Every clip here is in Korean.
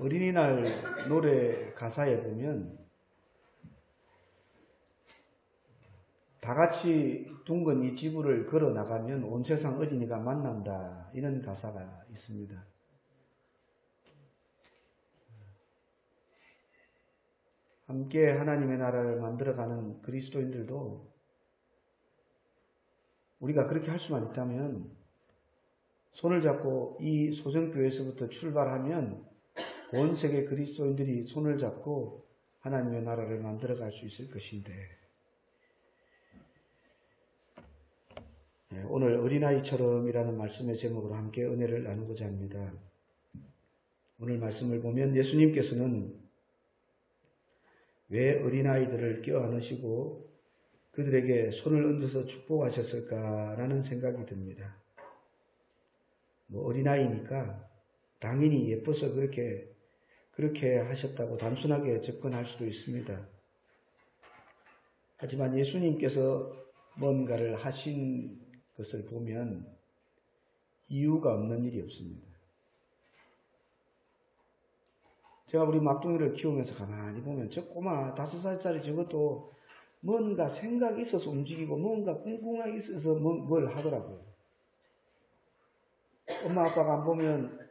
어린이날 노래 가사에 보면 다 같이 둥근 이 지구를 걸어 나가면 온 세상 어린이가 만난다, 이런 가사가 있습니다. 함께 하나님의 나라를 만들어가는 그리스도인들도 우리가 그렇게 할 수만 있다면 손을 잡고 이 소정교회에서부터 출발하면 온 세계 그리스도인들이 손을 잡고 하나님의 나라를 만들어갈 수 있을 것인데, 오늘 어린아이처럼이라는 말씀의 제목으로 함께 은혜를 나누고자 합니다. 오늘 말씀을 보면 예수님께서는 왜 어린아이들을 껴안으시고 그들에게 손을 얹어서 축복하셨을까라는 생각이 듭니다. 어린아이니까 당연히 예뻐서 그렇게 하셨다고 단순하게 접근할 수도 있습니다. 하지만 예수님께서 뭔가를 하신 것을 보면 이유가 없는 일이 없습니다. 제가 우리 막둥이를 키우면서 가만히 보면 저 꼬마 5살짜리 저것도 뭔가 생각이 있어서 움직이고 뭔가 꿍꿍하게 있어서 뭘 하더라고요. 엄마 아빠가 안 보면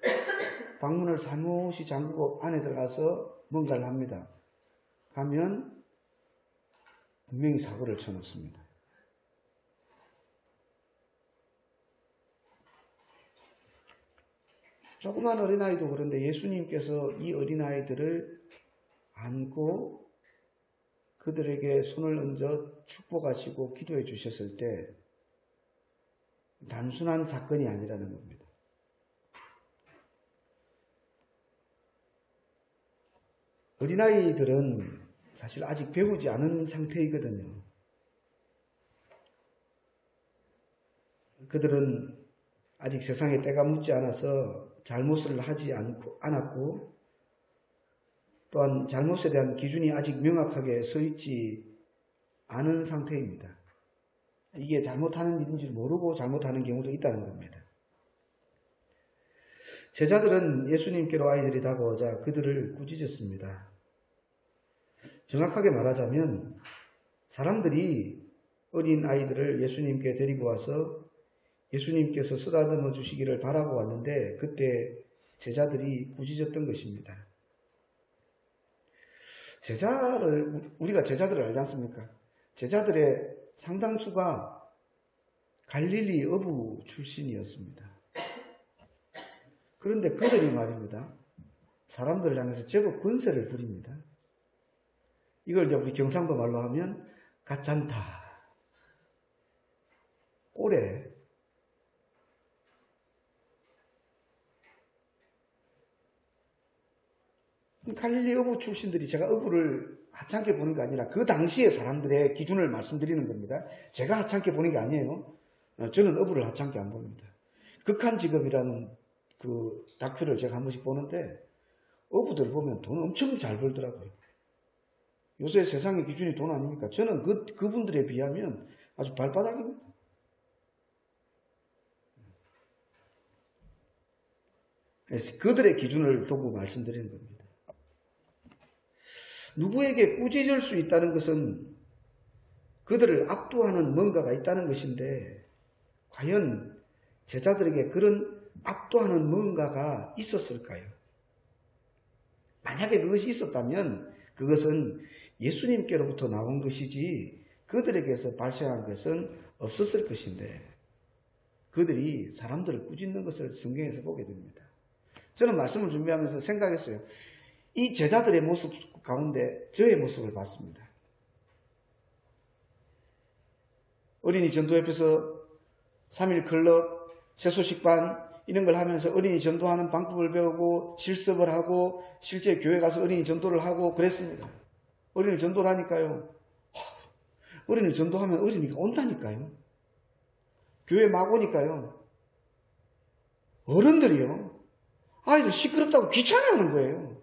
방문을 살못이 잠그고 안에 들어가서 뭔가를 합니다. 가면 분명히 사고를 쳐놓습니다. 조그만 어린아이도 그런데 예수님께서 이 어린아이들을 안고 그들에게 손을 얹어 축복하시고 기도해 주셨을 때 단순한 사건이 아니라는 겁니다. 어린아이들은 사실 아직 배우지 않은 상태이거든요. 그들은 아직 세상에 때가 묻지 않아서 잘못을 하지 않았고 또한 잘못에 대한 기준이 아직 명확하게 서 있지 않은 상태입니다. 이게 잘못하는 일인지 모르고 잘못하는 경우도 있다는 겁니다. 제자들은 예수님께로 아이들이 다가오자 그들을 꾸짖었습니다. 정확하게 말하자면 사람들이 어린 아이들을 예수님께 데리고 와서 예수님께서 쓰다듬어 주시기를 바라고 왔는데 그때 제자들이 꾸짖었던 것입니다. 우리가 제자들을 알지 않습니까? 제자들의 상당수가 갈릴리 어부 출신이었습니다. 그런데 그들이 말입니다. 사람들을 향해서 제법 권세를 부립니다. 이걸 이제 우리 경상도 말로 하면 가짠타, 꼬레, 갈릴리 어부 출신들이 제가 어부를 하찮게 보는 게 아니라 그 당시의 사람들의 기준을 말씀드리는 겁니다. 제가 하찮게 보는 게 아니에요. 저는 어부를 하찮게 안 봅니다. 극한 직업이라는 그 다큐를 제가 한 번씩 보는데 어부들 보면 돈 엄청 잘 벌더라고요. 요새 세상의 기준이 돈 아닙니까? 저는 그분들에 비하면 아주 발바닥입니다. 그래서 그들의 기준을 두고 말씀드리는 겁니다. 누구에게 꾸짖을 수 있다는 것은 그들을 압도하는 뭔가가 있다는 것인데 과연 제자들에게 그런 압도하는 뭔가가 있었을까요? 만약에 그것이 있었다면 그것은 예수님께로부터 나온 것이지 그들에게서 발생한 것은 없었을 것인데 그들이 사람들을 꾸짖는 것을 성경에서 보게 됩니다. 저는 말씀을 준비하면서 생각했어요. 이 제자들의 모습 가운데 저의 모습을 봤습니다. 어린이 전도협에서 3일 클럽, 세소식반 이런 걸 하면서 어린이 전도하는 방법을 배우고 실습을 하고 실제 교회 가서 어린이 전도를 하고 그랬습니다. 어린이 전도를 하니까요. 어린이 전도하면 어린이가 온다니까요. 교회 막 오니까요. 어른들이요. 아이들 시끄럽다고 귀찮아하는 거예요.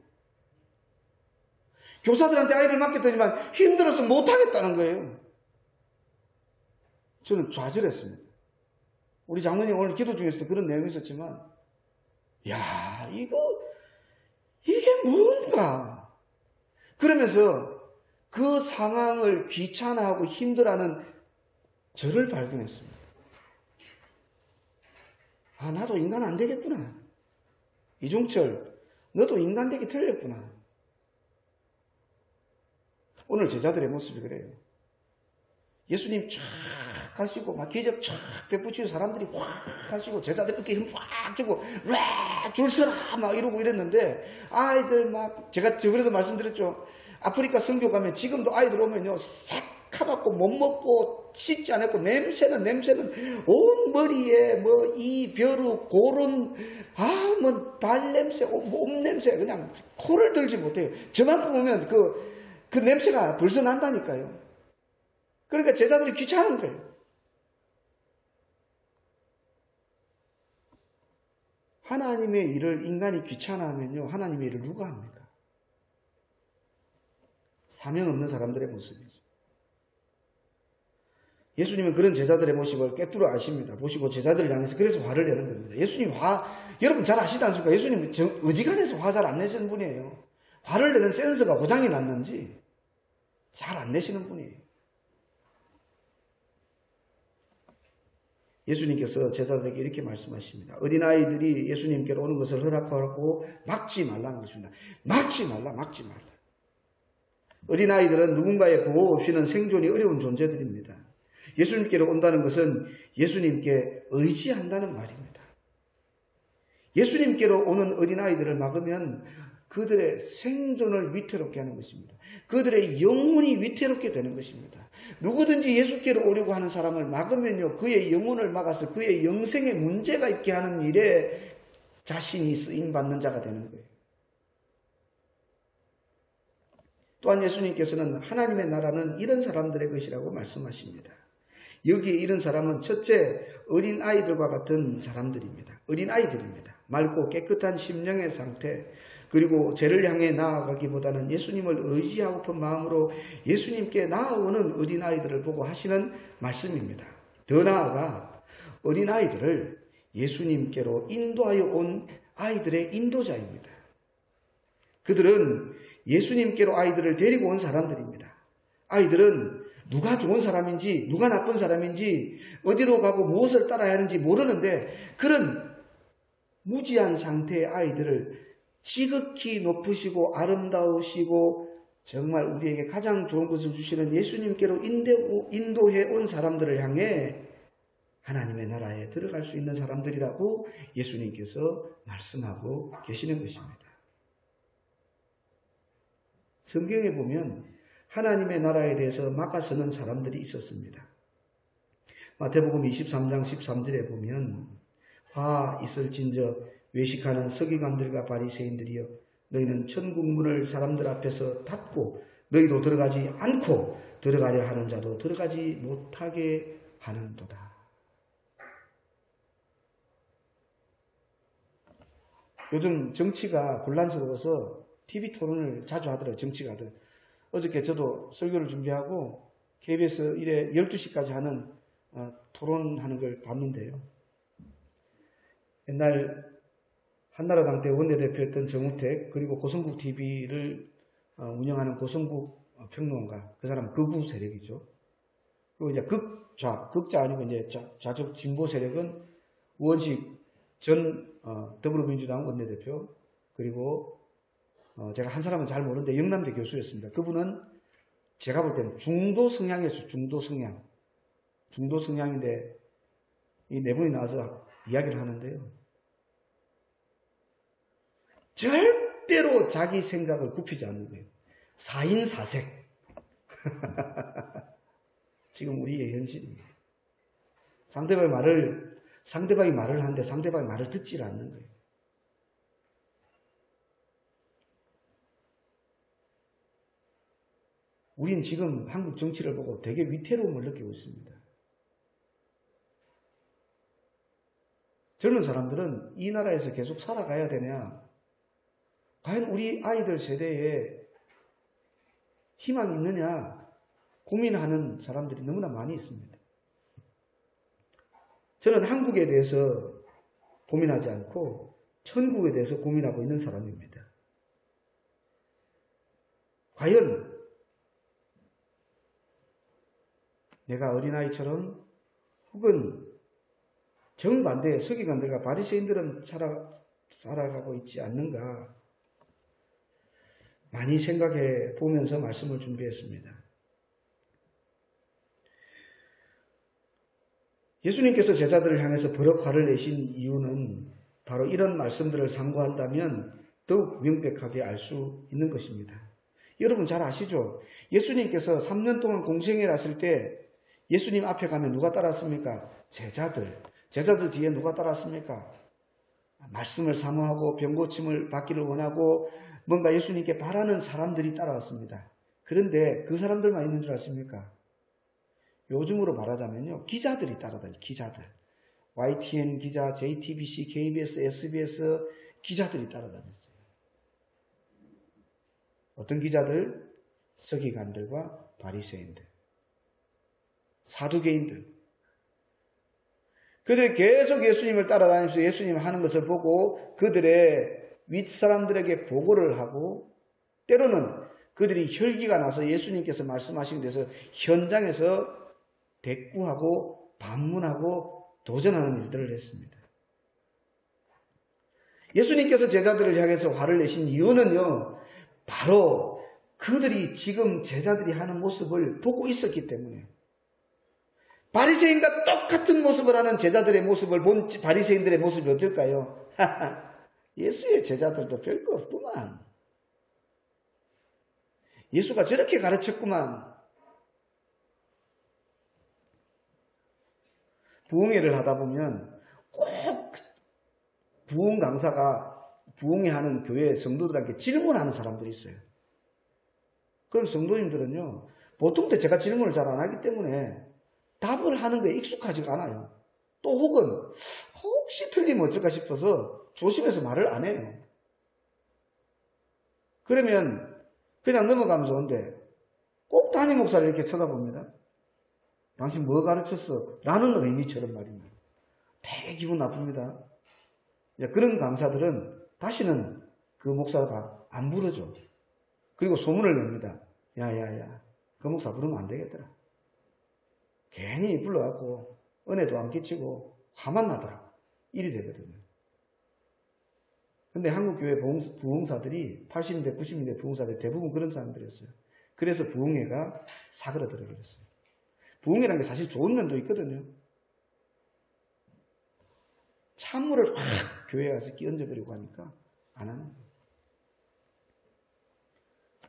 교사들한테 아이들 맡겼더니만 힘들어서 못하겠다는 거예요. 저는 좌절했습니다. 우리 장로님 오늘 기도 중에서도 그런 내용이 있었지만 이게 뭔가? 그러면서 그 상황을 귀찮아하고 힘들어하는 저를 발견했습니다. 아, 나도 인간 안 되겠구나. 이종철, 너도 인간 되기 틀렸구나. 오늘 제자들의 모습이 그래요. 예수님 쫙 하시고 막 기적 쫙 베푸시고 사람들이 확 하시고 제자들 어깨 힘 확 주고 줄 서라 막 이러고 이랬는데 아이들 막 제가 저번에도 말씀드렸죠. 아프리카 선교 가면 지금도 아이들 오면요 새카맣고 못 먹고 씻지 않았고 냄새는 온 머리에 뭐 이 벼루 고름 뭐 발냄새 몸 냄새 그냥 코를 들지 못해요. 저만 보면 그 냄새가 벌써 난다니까요. 그러니까 제자들이 귀찮은 거예요. 하나님의 일을 인간이 귀찮아하면요. 하나님의 일을 누가 합니까? 사명 없는 사람들의 모습이죠. 예수님은 그런 제자들의 모습을 꿰뚫어 아십니다. 보시고 제자들을 향해서 그래서 화를 내는 겁니다. 예수님 여러분 잘 아시지 않습니까? 예수님 어지간해서 화 잘 안 내시는 분이에요. 화를 내는 센서가 고장이 났는지 잘 안 내시는 분이에요. 예수님께서 제자들에게 이렇게 말씀하십니다. 어린아이들이 예수님께로 오는 것을 허락하고 막지 말라는 것입니다. 막지 말라. 어린아이들은 누군가의 보호 없이는 생존이 어려운 존재들입니다. 예수님께로 온다는 것은 예수님께 의지한다는 말입니다. 예수님께로 오는 어린아이들을 막으면 그들의 생존을 위태롭게 하는 것입니다. 그들의 영혼이 위태롭게 되는 것입니다. 누구든지 예수께로 오려고 하는 사람을 막으면요, 그의 영혼을 막아서 그의 영생에 문제가 있게 하는 일에 자신이 쓰임받는 자가 되는 거예요. 또한 예수님께서는 하나님의 나라는 이런 사람들의 것이라고 말씀하십니다. 여기에 이런 사람은 첫째, 어린아이들과 같은 사람들입니다. 어린아이들입니다. 맑고 깨끗한 심령의 상태, 그리고 죄를 향해 나아가기보다는 예수님을 의지하고픈 마음으로 예수님께 나아오는 어린아이들을 보고 하시는 말씀입니다. 더 나아가 어린아이들을 예수님께로 인도하여 온 아이들의 인도자입니다. 그들은 예수님께로 아이들을 데리고 온 사람들입니다. 아이들은 누가 좋은 사람인지 누가 나쁜 사람인지 어디로 가고 무엇을 따라야 하는지 모르는데 그런 무지한 상태의 아이들을 지극히 높으시고 아름다우시고 정말 우리에게 가장 좋은 것을 주시는 예수님께로 인도해 온 사람들을 향해 하나님의 나라에 들어갈 수 있는 사람들이라고 예수님께서 말씀하고 계시는 것입니다. 성경에 보면 하나님의 나라에 대해서 막아서는 사람들이 있었습니다. 마태복음 23장 13절에 보면 화 있을진저 외식하는 서기관들과 바리새인들이여 너희는 천국 문을 사람들 앞에서 닫고 너희도 들어가지 않고 들어가려 하는 자도 들어가지 못하게 하는도다. 요즘 정치가 혼란스러워서 TV 토론을 자주 하더라고요. 정치가들. 어저께 저도 설교를 준비하고 KBS 1회 12시까지 하는 토론하는 걸 봤는데요. 옛날 한나라당 때 원내대표였던 정우택 그리고 고성국 TV를 운영하는 고성국 평론가 그 사람 극우 세력이죠. 그리고 이제 극자 아니고 이제 좌적 진보 세력은 우원식 전 더불어민주당 원내대표 그리고 제가 한 사람은 잘 모르는데 영남대 교수였습니다. 그분은 제가 볼 때는 중도 성향이었어요. 중도 성향인데 이 네 분이 나와서 이야기를 하는데요. 절대로 자기 생각을 굽히지 않는 거예요. 4인 4색. 지금 우리의 현실입니다. 상대방이 말을 하는데 상대방이 말을 듣지 않는 거예요. 우린 지금 한국 정치를 보고 되게 위태로움을 느끼고 있습니다. 젊은 사람들은 이 나라에서 계속 살아가야 되냐? 과연 우리 아이들 세대에 희망이 있느냐? 고민하는 사람들이 너무나 많이 있습니다. 저는 한국에 대해서 고민하지 않고 천국에 대해서 고민하고 있는 사람입니다. 과연 내가 어린아이처럼 혹은 정반대의 서기관들과 바리새인들은 살아가고 있지 않는가 많이 생각해 보면서 말씀을 준비했습니다. 예수님께서 제자들을 향해서 버럭 화를 내신 이유는 바로 이런 말씀들을 참고한다면 더욱 명백하게 알 수 있는 것입니다. 여러분 잘 아시죠? 예수님께서 3년 동안 공생애를 하실 때 예수님 앞에 가면 누가 따랐습니까? 제자들 뒤에 누가 따랐습니까? 말씀을 사모하고 병고침을 받기를 원하고 뭔가 예수님께 바라는 사람들이 따라왔습니다. 그런데 그 사람들만 있는 줄 아십니까? 요즘으로 말하자면요. 기자들이 따라다녀요. 기자들. YTN 기자, JTBC, KBS, SBS 기자들이 따라다녔어요. 어떤 기자들? 서기관들과 바리새인들. 사두개인들. 그들이 계속 예수님을 따라다니면서 예수님 하는 것을 보고 그들의 윗사람들에게 보고를 하고 때로는 그들이 혈기가 나서 예수님께서 말씀하신 데서 현장에서 대꾸하고 반문하고 도전하는 일들을 했습니다. 예수님께서 제자들을 향해서 화를 내신 이유는요. 바로 그들이 지금 제자들이 하는 모습을 보고 있었기 때문에 바리새인과 똑같은 모습을 하는 제자들의 모습을 본 바리새인들의 모습이 어떨까요? 예수의 제자들도 별거 없구만. 예수가 저렇게 가르쳤구만. 부흥회를 하다 보면 꼭 부흥 강사가 부흥회하는 교회 성도들에게 질문하는 사람들이 있어요. 그럼 성도님들은요. 보통 때 제가 질문을 잘 안 하기 때문에 답을 하는 거에 익숙하지가 않아요. 또 혹은 혹시 틀리면 어쩔까 싶어서 조심해서 말을 안 해요. 그러면 그냥 넘어가면서 오는데 꼭 담임 목사를 이렇게 쳐다봅니다. 당신 뭐 가르쳤어? 라는 의미처럼 말입니다. 되게 기분 나쁩니다. 그런 강사들은 다시는 그 목사가 안 부르죠. 그리고 소문을 냅니다. 야야야, 그 목사 부르면 안 되겠더라. 괜히 불러갖고 은혜도 안 끼치고 화만 나더라. 일이 되거든요. 근데 한국교회 부흥사들이 80년대, 90년대 부흥사들이 대부분 그런 사람들이었어요. 그래서 부흥회가 사그라들어 버렸어요. 부흥회라는 게 사실 좋은 면도 있거든요. 찬물을 확 교회에 가서 끼얹어버리고 하니까 안 하는 거예요.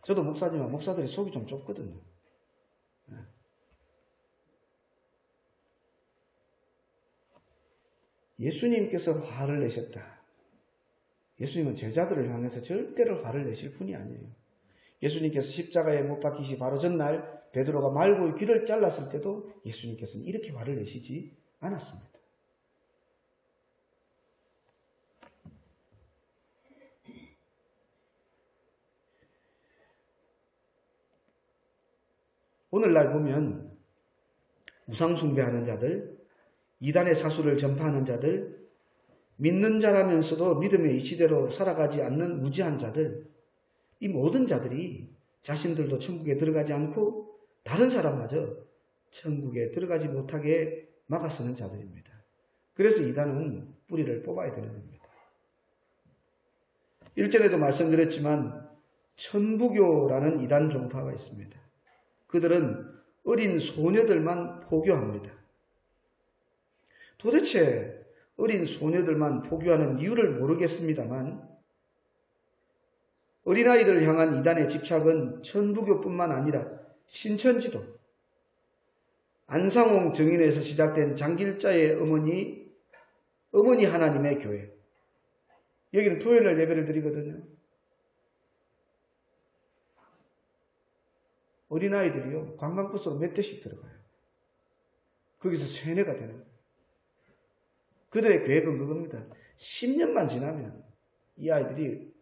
저도 목사지만 목사들이 속이 좀 좁거든요. 예수님께서 화를 내셨다. 예수님은 제자들을 향해서 절대로 화를 내실 분이 아니에요. 예수님께서 십자가에 못 박히시 바로 전날 베드로가 말고의 귀를 잘랐을 때도 예수님께서는 이렇게 화를 내시지 않았습니다. 오늘날 보면 우상숭배하는 자들, 이단의 사수를 전파하는 자들, 믿는 자라면서도 믿음의 이치대로 살아가지 않는 무지한 자들, 이 모든 자들이 자신들도 천국에 들어가지 않고 다른 사람마저 천국에 들어가지 못하게 막아서는 자들입니다. 그래서 이단은 뿌리를 뽑아야 되는 겁니다. 일전에도 말씀드렸지만 천부교라는 이단 종파가 있습니다. 그들은 어린 소녀들만 포교합니다. 도대체 어린 소녀들만 포교하는 이유를 모르겠습니다만 어린아이들을 향한 이단의 집착은 천부교뿐만 아니라 신천지도, 안상홍 정인에서 시작된 장길자의 어머니 하나님의 교회, 여기는 토요일날 예배를 드리거든요. 어린아이들이요 관광버스로 몇 대씩 들어가요. 거기서 세뇌가 되는 거예요. 그들의 계획은 그겁니다. 10년만 지나면 이 아이들이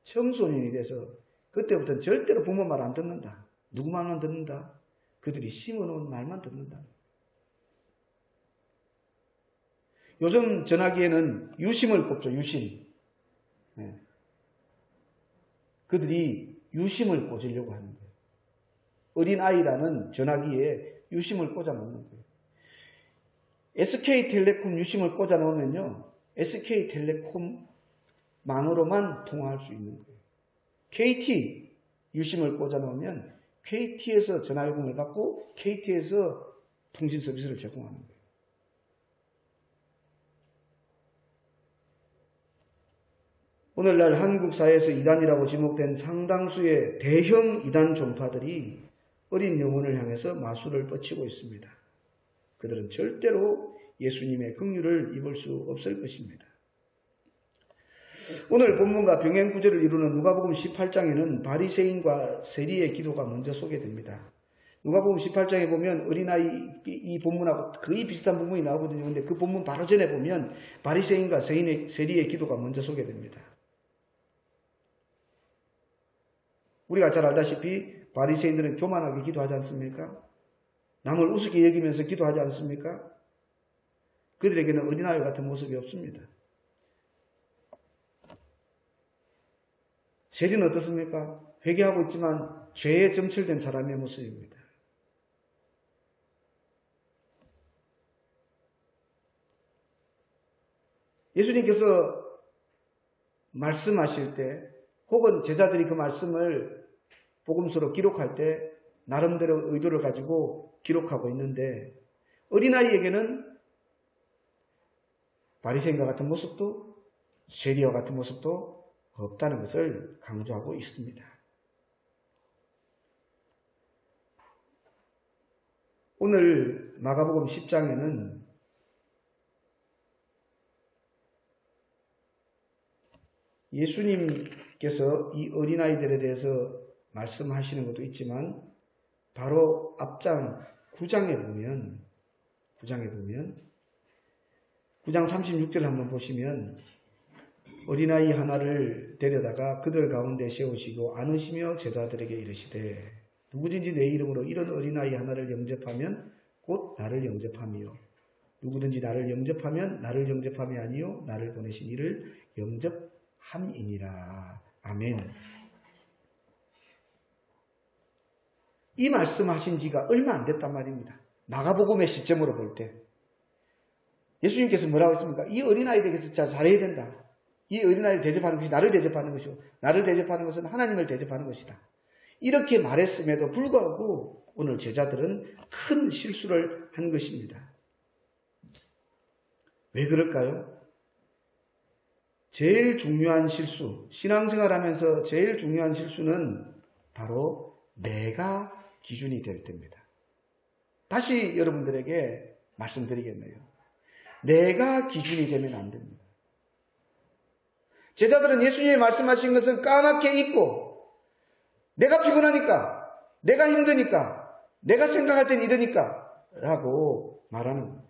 청소년이 돼서 그때부터는 절대로 부모 말 안 듣는다. 누구 말만 듣는다. 그들이 심어놓은 말만 듣는다. 요즘 전화기에는 유심을 꼽죠. 유심. 네. 그들이 유심을 꽂으려고 하는 거예요. 어린아이라는 전화기에 유심을 꽂아 놓는 거예요. SK텔레콤 유심을 꽂아 놓으면요, SK텔레콤 망으로만 통화할 수 있는 거예요. KT 유심을 꽂아 놓으면 KT에서 전화요금을 받고 KT에서 통신 서비스를 제공하는 거예요. 오늘날 한국 사회에서 이단이라고 지목된 상당수의 대형 이단 종파들이 어린 영혼을 향해서 마술을 뻗치고 있습니다. 그들은 절대로 예수님의 긍휼을 입을 수 없을 것입니다. 오늘 본문과 병행 구절을 이루는 누가복음 18장에는 바리새인과 세리의 기도가 먼저 소개됩니다. 누가복음 18장에 보면 어린아이 이 본문하고 거의 비슷한 부분이 나오거든요. 그런데 그 본문 바로 전에 보면 바리새인과 세리의 기도가 먼저 소개됩니다. 우리가 잘 알다시피 바리새인들은 교만하게 기도하지 않습니까? 남을 우습게 여기면서 기도하지 않습니까? 그들에게는 어린아이 같은 모습이 없습니다. 세리는 어떻습니까? 회개하고 있지만 죄에 점철된 사람의 모습입니다. 예수님께서 말씀하실 때 혹은 제자들이 그 말씀을 복음서로 기록할 때 나름대로 의도를 가지고 기록하고 있는데 어린아이에게는 바리새인과 같은 모습도 세리와 같은 모습도 없다는 것을 강조하고 있습니다. 오늘 마가복음 10장에는 예수님께서 이 어린아이들에 대해서 말씀하시는 것도 있지만 바로 앞장 9장에 보면 9장 36절을 한번 보시면 어린아이 하나를 데려다가 그들 가운데 세우시고 안으시며 제자들에게 이르시되 누구든지 내 이름으로 이런 어린아이 하나를 영접하면 곧 나를 영접하며 누구든지 나를 영접하면 나를 영접함이 아니요 나를 보내신 이를 영접함이니라. 아멘. 이 말씀하신 지가 얼마 안 됐단 말입니다. 마가복음의 시점으로 볼 때 예수님께서 뭐라고 했습니까? 이 어린아이들에게서 잘해야 된다. 이 어린아이를 대접하는 것이 나를 대접하는 것이고 나를 대접하는 것은 하나님을 대접하는 것이다. 이렇게 말했음에도 불구하고 오늘 제자들은 큰 실수를 한 것입니다. 왜 그럴까요? 제일 중요한 실수, 신앙생활하면서 제일 중요한 실수는 바로 내가 기준이 될 때입니다. 다시 여러분들에게 말씀드리겠네요. 내가 기준이 되면 안 됩니다. 제자들은 예수님이 말씀하신 것은 까맣게 잊고 내가 피곤하니까, 내가 힘드니까, 내가 생각할 땐 이러니까 라고 말하는 겁니다.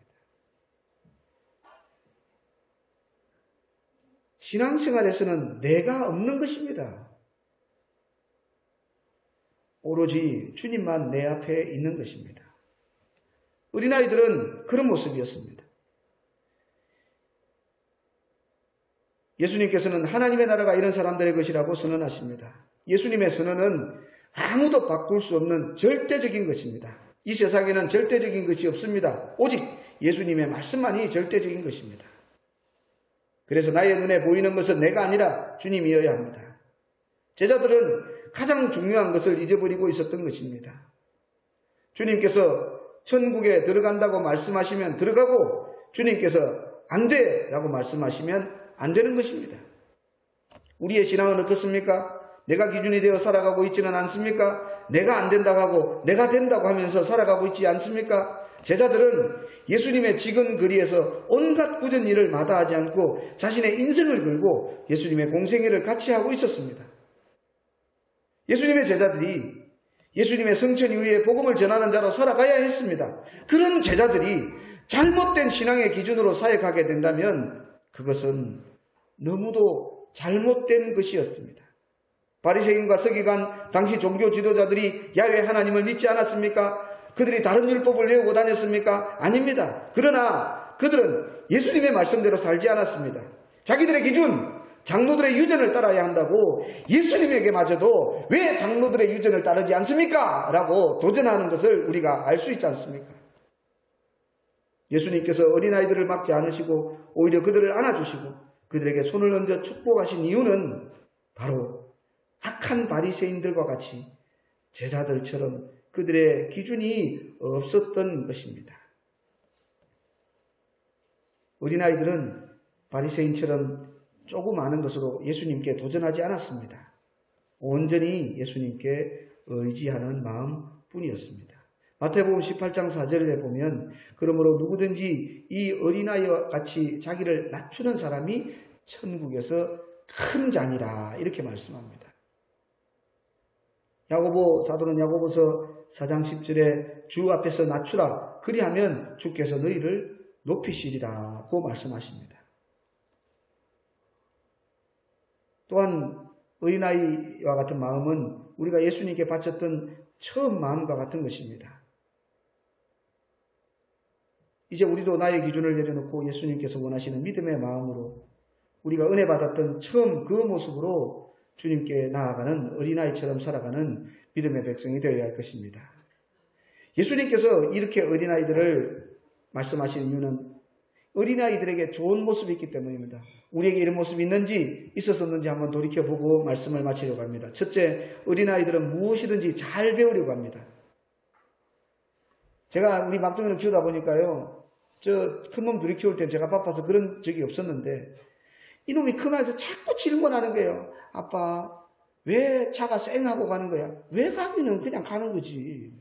신앙생활에서는 내가 없는 것입니다. 오로지 주님만 내 앞에 있는 것입니다. 어린아이들은 그런 모습이었습니다. 예수님께서는 하나님의 나라가 이런 사람들의 것이라고 선언하십니다. 예수님의 선언은 아무도 바꿀 수 없는 절대적인 것입니다. 이 세상에는 절대적인 것이 없습니다. 오직 예수님의 말씀만이 절대적인 것입니다. 그래서 나의 눈에 보이는 것은 내가 아니라 주님이어야 합니다. 제자들은 가장 중요한 것을 잊어버리고 있었던 것입니다. 주님께서 천국에 들어간다고 말씀하시면 들어가고 주님께서 안 돼! 라고 말씀하시면 안 되는 것입니다. 우리의 신앙은 어떻습니까? 내가 기준이 되어 살아가고 있지는 않습니까? 내가 안 된다고 하고 내가 된다고 하면서 살아가고 있지 않습니까? 제자들은 예수님의 지근 거리에서 온갖 굳은 일을 마다하지 않고 자신의 인생을 걸고 예수님의 공생애를 같이 하고 있었습니다. 예수님의 제자들이 예수님의 성천 이후에 복음을 전하는 자로 살아가야 했습니다. 그런 제자들이 잘못된 신앙의 기준으로 사역하게 된다면 그것은 너무도 잘못된 것이었습니다. 바리새인과 서기관 당시 종교 지도자들이 야훼 하나님을 믿지 않았습니까? 그들이 다른 율법을 외우고 다녔습니까? 아닙니다. 그러나 그들은 예수님의 말씀대로 살지 않았습니다. 자기들의 기준, 장로들의 유전을 따라야 한다고 예수님에게마저도 왜 장로들의 유전을 따르지 않습니까? 라고 도전하는 것을 우리가 알 수 있지 않습니까? 예수님께서 어린아이들을 막지 않으시고 오히려 그들을 안아주시고 그들에게 손을 얹어 축복하신 이유는 바로 악한 바리새인들과 같이 제자들처럼 그들의 기준이 없었던 것입니다. 어린아이들은 바리새인처럼 조금 아는 것으로 예수님께 도전하지 않았습니다. 온전히 예수님께 의지하는 마음뿐이었습니다. 마태복음 18장 4절에 보면 그러므로 누구든지 이 어린아이와 같이 자기를 낮추는 사람이 천국에서 큰 자니라 이렇게 말씀합니다. 사도는 야고보서 4장 10절에 주 앞에서 낮추라 그리하면 주께서 너희를 높이시리라고 말씀하십니다. 또한 어린아이와 같은 마음은 우리가 예수님께 바쳤던 처음 마음과 같은 것입니다. 이제 우리도 나의 기준을 내려놓고 예수님께서 원하시는 믿음의 마음으로 우리가 은혜 받았던 처음 그 모습으로 주님께 나아가는 어린아이처럼 살아가는 믿음의 백성이 되어야 할 것입니다. 예수님께서 이렇게 어린아이들을 말씀하시는 이유는 어린아이들에게 좋은 모습이 있기 때문입니다. 우리에게 이런 모습이 있었었는지 한번 돌이켜보고 말씀을 마치려고 합니다. 첫째, 어린아이들은 무엇이든지 잘 배우려고 합니다. 제가 우리 막둥이를 키우다 보니까요. 저 큰 놈 둘이 키울 때 제가 바빠서 그런 적이 없었는데 이놈이 크면서 자꾸 질문하는 거예요. 아빠, 왜 차가 쌩하고 가는 거야? 왜 가기는 그냥 가는 거지.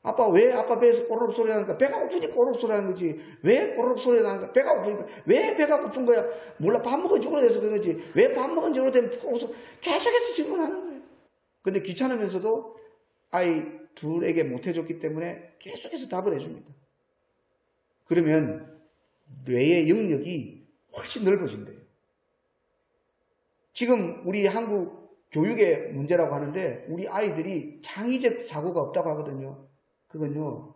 아빠, 왜 아빠 배에서 꼬르륵 소리 나니까 배가 고프니까 꼬르륵 소리 나는 거지. 왜 꼬르륵 소리 나니까 배가 고프니까 왜 배가 고픈 거야? 몰라, 밥 먹은 지 오래돼서 그런 거지. 왜 밥 먹은 지 오래되면 계속해서 질문하는 거예요. 근데 귀찮으면서도 아이 둘에게 못해줬기 때문에 계속해서 답을 해줍니다. 그러면 뇌의 영역이 훨씬 넓어진대요. 지금 우리 한국 교육의 문제라고 하는데 우리 아이들이 창의적 사고가 없다고 하거든요. 그건요,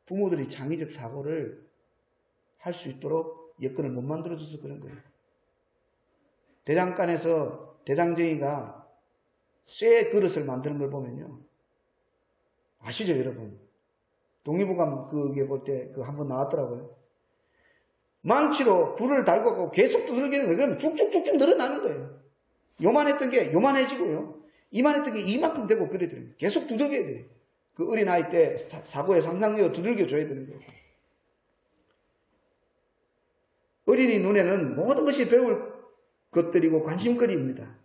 부모들이 창의적 사고를 할 수 있도록 여건을 못 만들어줘서 그런 거예요. 대장간에서 대장쟁이가 쇠 그릇을 만드는 걸 보면요. 아시죠, 여러분? 동의보감 그게 볼 때 그 한번 나왔더라고요. 망치로 불을 달고 계속 두들기는 거예요. 그러면 쭉쭉쭉쭉 늘어나는 거예요. 요만했던 게 요만해지고요. 이만했던 게 이만큼 되고 그러더라고요. 계속 두들겨야 돼요. 그 어린아이 때 사고의 상상력을 두들겨줘야 되는 거예요. 어린이 눈에는 모든 것이 배울 것들이고 관심거리입니다.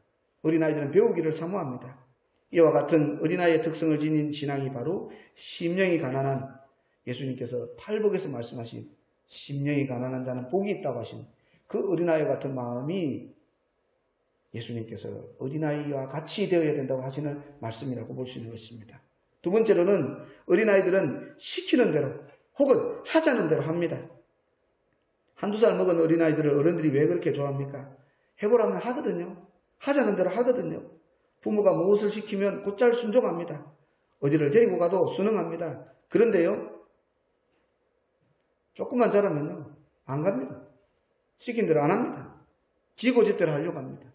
어린아이들은 배우기를 사모합니다. 이와 같은 어린아이의 특성을 지닌 신앙이 바로 심령이 가난한, 예수님께서 팔복에서 말씀하신 심령이 가난한 자는 복이 있다고 하신 그 어린아이와 같은 마음이 예수님께서 어린아이와 같이 되어야 된다고 하시는 말씀이라고 볼 수 있는 것입니다. 두 번째로는 어린아이들은 시키는 대로 혹은 하자는 대로 합니다. 한두 살 먹은 어린아이들을 어른들이 왜 그렇게 좋아합니까? 해보라면 하거든요. 하자는 대로 하거든요. 부모가 무엇을 시키면 곧잘 순종합니다. 어디를 데리고 가도 순응합니다. 그런데요, 조금만 자라면요, 안 갑니다. 시킨 대로 안 합니다. 지고짓대로 하려고 합니다.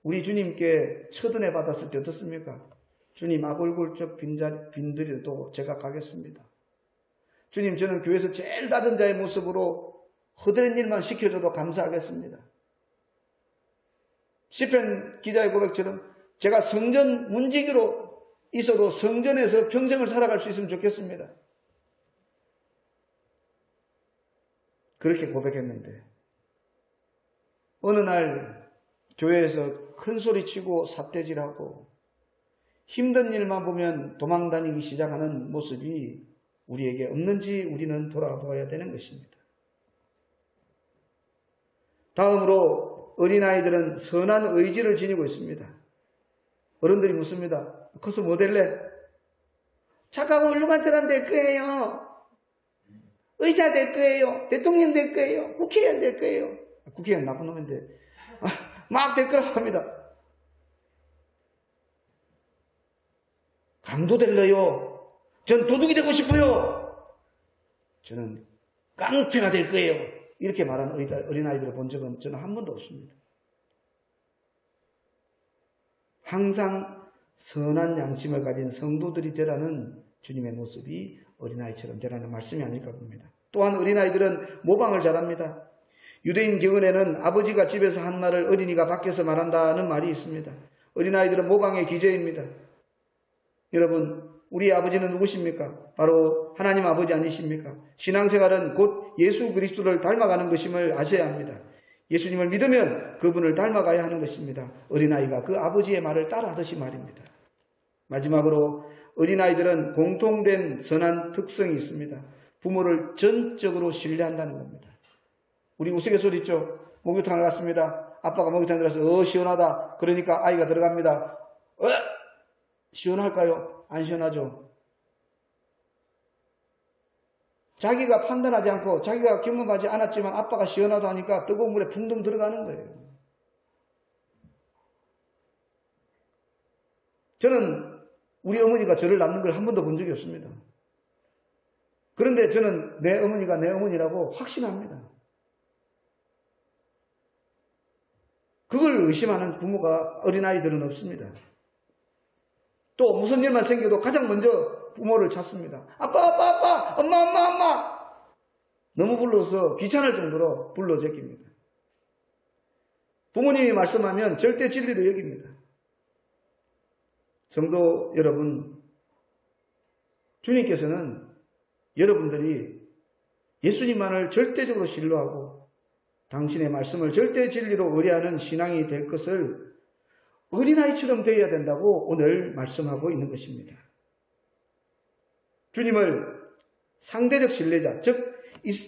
우리 주님께 첫 은혜 받았을 때 어떻습니까? 주님, 아골골적 빈들이도 제가 가겠습니다. 주님, 저는 교회에서 제일 낮은 자의 모습으로 허드렛 일만 시켜줘도 감사하겠습니다. 시편 기자의 고백처럼 제가 성전 문지기로 있어도 성전에서 평생을 살아갈 수 있으면 좋겠습니다. 그렇게 고백했는데 어느 날 교회에서 큰 소리치고 삿대질하고 힘든 일만 보면 도망다니기 시작하는 모습이 우리에게 없는지 우리는 돌아보아야 되는 것입니다. 다음으로 어린아이들은 선한 의지를 지니고 있습니다. 어른들이 묻습니다. 커서 뭐 될래? 착하고 훌륭한 사람 될 거예요. 의사 될 거예요. 대통령 될 거예요. 국회의원 될 거예요. 국회의원 나쁜 놈인데 막 될 거라고 합니다. 강도 될래요. 전 도둑이 되고 싶어요. 저는 깡패가 될 거예요. 이렇게 말하는 어린아이들을 본 적은 저는 한 번도 없습니다. 항상 선한 양심을 가진 성도들이 되라는 주님의 모습이 어린아이처럼 되라는 말씀이 아닐까 봅니다. 또한 어린아이들은 모방을 잘합니다. 유대인 경언에는 아버지가 집에서 한 말을 어린이가 밖에서 말한다는 말이 있습니다. 어린아이들은 모방의 기저입니다. 여러분, 우리 아버지는 누구십니까? 바로 하나님 아버지 아니십니까? 신앙생활은 곧 예수 그리스도를 닮아가는 것임을 아셔야 합니다. 예수님을 믿으면 그분을 닮아가야 하는 것입니다. 어린아이가 그 아버지의 말을 따라하듯이 말입니다. 마지막으로 어린아이들은 공통된 선한 특성이 있습니다. 부모를 전적으로 신뢰한다는 겁니다. 우리 우스갯소리 있죠? 목욕탕을 갔습니다. 아빠가 목욕탕에 들어가서 시원하다. 그러니까 아이가 들어갑니다. 시원할까요? 안 시원하죠? 자기가 판단하지 않고 자기가 경험하지 않았지만 아빠가 시원하다 하니까 뜨거운 물에 붕덩 들어가는 거예요. 저는 우리 어머니가 저를 낳는 걸 한 번도 본 적이 없습니다. 그런데 저는 내 어머니가 내 어머니라고 확신합니다. 그걸 의심하는 부모가 어린아이들은 없습니다. 또 무슨 일만 생겨도 가장 먼저 부모를 찾습니다. 아빠, 엄마. 너무 불러서 귀찮을 정도로 불러 제낍니다. 부모님이 말씀하면 절대 진리로 여깁니다. 성도 여러분, 주님께서는 여러분들이 예수님만을 절대적으로 신뢰하고 당신의 말씀을 절대 진리로 의뢰하는 신앙이 될 것을 어린아이처럼 되어야 된다고 오늘 말씀하고 있는 것입니다. 주님을 상대적 신뢰자, 즉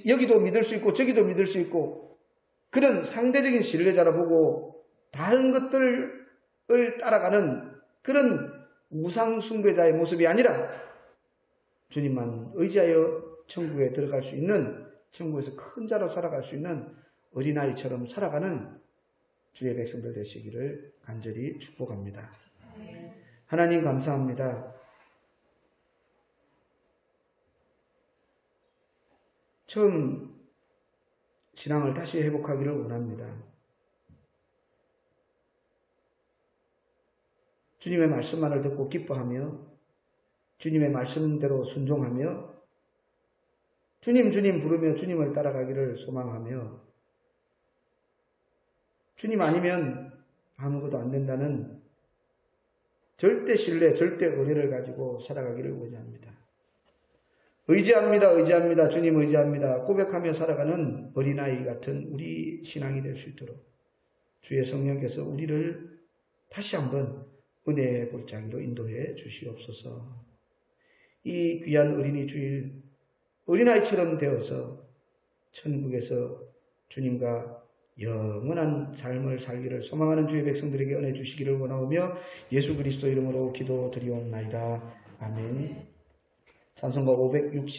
여기도 믿을 수 있고 저기도 믿을 수 있고 그런 상대적인 신뢰자라 보고 다른 것들을 따라가는 그런 우상 숭배자의 모습이 아니라 주님만 의지하여 천국에 들어갈 수 있는, 천국에서 큰 자로 살아갈 수 있는 어린아이처럼 살아가는 주의 백성들 되시기를 간절히 축복합니다. 하나님 감사합니다. 처음 신앙을 다시 회복하기를 원합니다. 주님의 말씀만을 듣고 기뻐하며 주님의 말씀대로 순종하며 주님 부르며 주님을 따라가기를 소망하며 주님 아니면 아무것도 안 된다는 절대 신뢰, 절대 의뢰를 가지고 살아가기를 원합니다. 의지합니다. 주님 의지합니다. 고백하며 살아가는 어린아이 같은 우리 신앙이 될 수 있도록 주의 성령께서 우리를 다시 한번 은혜의 골짜기로 인도해 주시옵소서. 이 귀한 어린이 주일 어린아이처럼 되어서 천국에서 주님과 영원한 삶을 살기를 소망하는 주의 백성들에게 은혜 주시기를 원하오며 예수 그리스도 이름으로 기도드리옵나이다. 아멘. 찬송가 560